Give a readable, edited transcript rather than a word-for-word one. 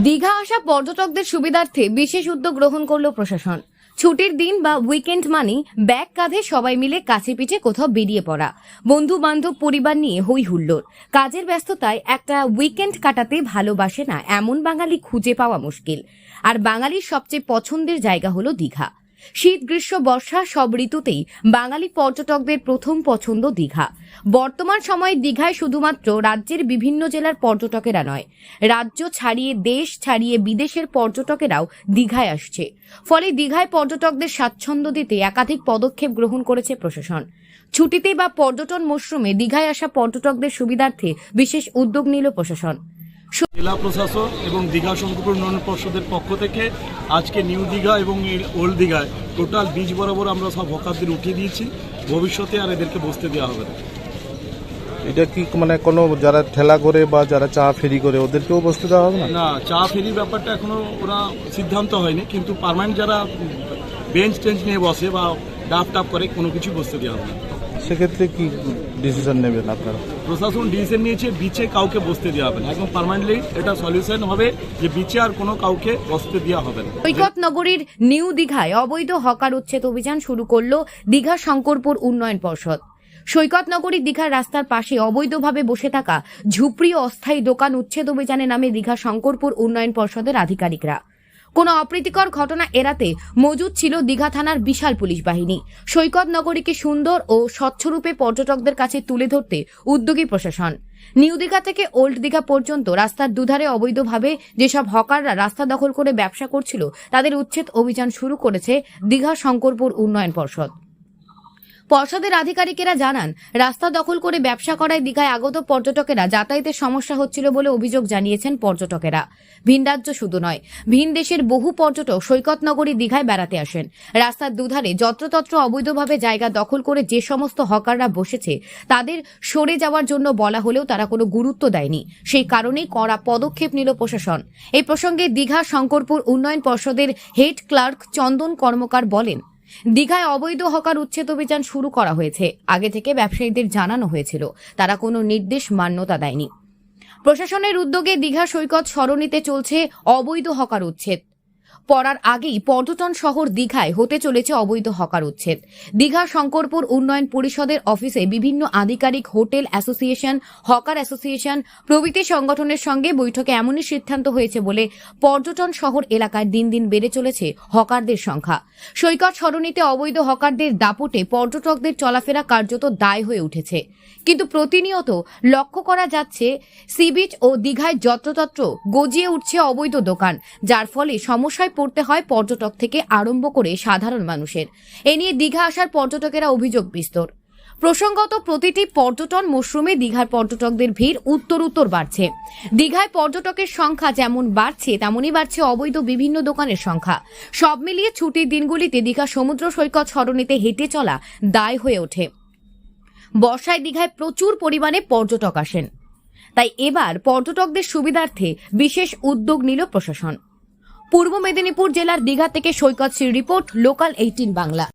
দীঘা আসা পর্যটকদের সুবিধার্থে বিশেষ উদ্যোগ গ্রহণ করলো প্রশাসন। ছুটির দিন বা উইকেন্ড মানেই ব্যাগ কাঁধে সবাই মিলে কাছে পিঠে কোথাও বেরিয়ে পড়া, বন্ধু বান্ধব পরিবার নিয়ে হই হুল্লোড়। কাজের ব্যস্ততায় একটা উইকেন্ড কাটাতে ভালোবাসে না এমন বাঙালি খুঁজে পাওয়া মুশকিল। আর বাঙালির সবচেয়ে পছন্দের জায়গা হলো দীঘা। শীত, গ্রীষ্ম, বর্ষা সব ঋতুতেই বাঙালি পর্যটকদের প্রথম পছন্দ দীঘা। বর্তমান সময়ে দীঘায় শুধুমাত্র রাজ্যের বিভিন্ন জেলার পর্যটকেরা নয়, রাজ্য ছাড়িয়ে দেশ ছাড়িয়ে বিদেশের পর্যটকেরাও দীঘায় আসছে। ফলে দীঘায় পর্যটকদের স্বাচ্ছন্দ্য দিতে একাধিক পদক্ষেপ গ্রহণ করেছে প্রশাসন। ছুটিতে বা পর্যটন মরশুমে দীঘায় আসা পর্যটকদের সুবিধার্থে বিশেষ উদ্যোগ নিল প্রশাসন। জেলা প্রশাসন এবং দীঘা শঙ্করপুর উন্নয়ন পর্ষদের পক্ষ থেকে আজকে নিউ দীঘা এবং ওল্ড দীঘায় টোটাল বিচ বরাবর আমরা সব হকারদের উঠিয়ে দিয়েছি। ভবিষ্যতে আর এদেরকে বসতে দেওয়া হবে না। এটা কি মানে কোনো যারা ঠেলা করে বা যারা চা ফেরি করে ওদেরকেও বসতে দেওয়া হবে না? না, চা ফেরির ব্যাপারটা এখনো ওরা সিদ্ধান্ত হয়নি, কিন্তু পার্মানেন্ট যারা বেঞ্চ টেঞ্চ নিয়ে বসে বা ডাব টাপ করে কোনো কিছু বসতে দেওয়া হবে না। সেক্ষেত্রে কি ডিসিশন নেবেন আপনারা? প্রশাসন ডিসিশন নিয়েছে বিচে কাউকে বসতে দেওয়া হবে না, একদম পার্মানেন্টলি এটা সলিউশন হবে যে বিচে আর কোনো কাউকে বসতে দেওয়া হবে না। সৈকত নগরীর নিউ দীঘায় অবৈধ হকার উচ্ছেদ অভিযান শুরু করল দীঘা শঙ্করপুর উন্নয়ন পর্ষদ। সৈকত নগরী দীঘার রাস্তার পাশে অবৈধভাবে বসে থাকা ঝুপড়ি অস্থায়ী দোকান উচ্ছেদ অভিযানে নামে দীঘা শঙ্করপুর উন্নয়ন পর্ষদের আধিকারিকরা। কোনো অপ্রীতিকর ঘটনা এড়াতে মজুদ ছিল দীঘা থানার বিশাল পুলিশ বাহিনী। সৈকত নগরীকে সুন্দর ও স্বচ্ছরূপে পর্যটকদের কাছে তুলে ধরতে উদ্যোগী প্রশাসন। নিউ দীঘা থেকে ওল্ড দীঘা পর্যন্ত রাস্তার দুধারে অবৈধভাবে যেসব হকাররা রাস্তা দখল করে ব্যবসা করছিল তাদের উচ্ছেদ অভিযান শুরু করেছে দীঘা শঙ্করপুর উন্নয়ন পর্ষদ। পর্ষদের আধিকারিকেরা জানান, রাস্তা দখল করে ব্যবসা করায় দীঘায় আগত পর্যটকেরা যাতায়াতের সমস্যা হচ্ছিল বলে অভিযোগ জানিয়েছেন পর্যটকেরা। ভিন রাজ্য শুধু নয়, ভিন দেশের বহু পর্যটক সৈকত নগরী দীঘায় বেড়াতে আসেন। রাস্তার দুধারে যত্রতত্র অবৈধভাবে জায়গা দখল করে যে সমস্ত হকাররা বসেছে তাদের সরে যাওয়ার জন্য বলা হলেও তারা কোনো গুরুত্ব দেয়নি। সেই কারণেই কড়া পদক্ষেপ নিল প্রশাসন। এই প্রসঙ্গে দীঘা শঙ্করপুর উন্নয়ন পর্ষদের হেড ক্লার্ক চন্দন কর্মকার বলেন, দীঘায় অবৈধ হকার উচ্ছেদ অভিযান শুরু করা হয়েছে। আগে থেকে ব্যবসায়ীদের জানানো হয়েছিল, তারা কোনো নির্দেশ মান্যতা দেয়নি। প্রশাসনের উদ্যোগে দীঘা সৈকত সরণিতে চলছে অবৈধ হকার উচ্ছেদ। পড়ার আগেই পর্যটন শহর দীঘায় হতে চলেছে অবৈধ হকার উচ্ছেদ। দীঘা শঙ্করপুর উন্নয়ন পরিষদের অফিসে বিভিন্ন আধিকারিক, হোটেল অ্যাসোসিয়েশন, হকার অ্যাসোসিয়েশন প্রভৃতি সংগঠনের সঙ্গে বৈঠকে এমনই সিদ্ধান্ত হয়েছে বলে পর্যটন শহর এলাকায় দিন দিন বেড়ে চলেছে হকারদের সংখ্যা। সৈকত সরণিতে অবৈধ হকারদের দাপটে পর্যটকদের চলাফেরা কার্যত দায় হয়ে উঠেছে। কিন্তু প্রতিনিয়ত লক্ষ্য করা যাচ্ছে সি বিচ ও দীঘায় যত্রতত্র গজিয়ে উঠছে অবৈধ দোকান, যার ফলে সমস্যায় পড়তে হয় পর্যটক থেকে আরম্ভ করে সাধারণ মানুষের। এ নিয়ে দীঘা আসার পর্যটকেরা অভিযোগ বিস্তর। প্রসঙ্গত প্রতিটি পর্যটন মরশুমে দীঘার পর্যটকদের ভিড় উত্তরোত্তর বাড়ছে। দীঘায় পর্যটকের সংখ্যা যেমন বাড়ছে তেমনই বাড়ছে অবৈধ বিভিন্ন দোকানের সংখ্যা। সব মিলিয়ে ছুটির দিনগুলিতে দীঘা সমুদ্র সৈকত সরণিতে হেঁটে চলা দায় হয়ে ওঠে। বর্ষায় দীঘায় প্রচুর পরিমাণে পর্যটক আসেন, তাই এবার পর্যটকদের সুবিধার্থে বিশেষ উদ্যোগ নিল প্রশাসন। পূর্ব মেদিনীপুর জেলার দীঘা থেকে সৈকত শ্রী রিপোর্ট, লোকাল 18 বাংলা।